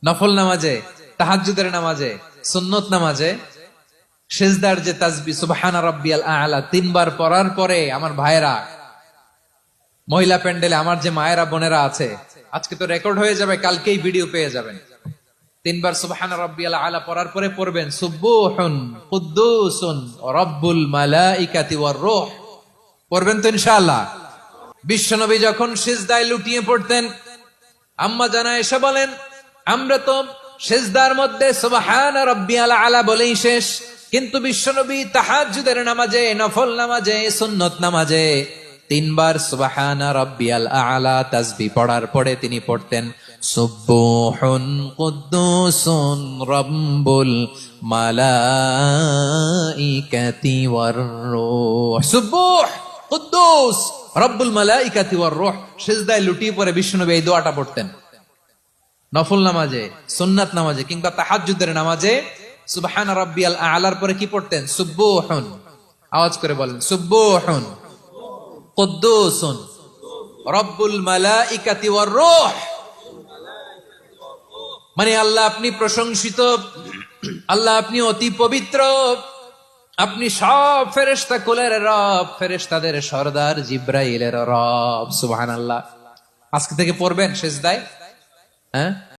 নফল নামাজে, তাহাজ্জুদের নামাজে, সুন্নত নামাজে সিজদার যে তাসবিহ সুবহানা রাব্বিয়াল আ'লা তিনবার পড়ার পরে আমার ভাইরা, মহিলা প্যান্ডেলে আমার যে মায়েরা বোনেরা আছে, আজকে তো রেকর্ড হয়ে যাবে, কালকেই ভিডিও পেয়ে যাবেন। তিনবার সুবহানা রাব্বিয়াল আ'লা পড়ার পরে পড়বেন সুবহুন কুদ্দুসুন রাব্বুল মালাইকাতি ওয়ার রূহ। পড়বেন তো ইনশাআল্লাহ। বিশ্বনবী যখন সিজদায় লুটিয়ে পড়তেন, আম্মা জানা এসে বলেন, আমরা তো সিজদার মধ্যে সুবহানা রাব্বিয়াল আ'লা বলেই শেষ, কিন্তু বিশ্বনবী তাহাজ্জুদের নামাজে, নফল নামাজে, সুন্নত নামাজে তিনবার সুবহানা রাব্বিয়াল আ'লা তাসবিহ পড়ার পরে তিনি পড়তেন সুবহুন কুদ্দুসুন রাব্বুল মালাইকাতি ওয়ার রূহ। সুবহ কুদ্দুস রব্বুল মালাইকাতি ওয়ার রূহ। সিজদায় লুটিয়ে পড়ে বিশ্বনবী এই দোয়াটা পড়তেন। নফল নামাজে, সুন্নাত নামাজে কিংবা তাহাজ্জুদের নামাজে সুবহান রাব্বিয়াল আ'লার পরে কি পড়তেন? সুবহুন। আওয়াজ করে বলেন সুবহুন কুদ্দুসুন রব্বুল মালাইকাতি ওয়ার রূহ। মানে আল্লাহ আপনি প্রশংসিত, আল্লাহ আপনি অতি পবিত্র, আপনি সব ফেরেশতা কুলের রব, ফেরেশতাদের সরদার জিব্রাইলের রব। সুবহানাল্লাহ। আজকে থেকে পড়বেন সিজদায়, হ্যাঁ।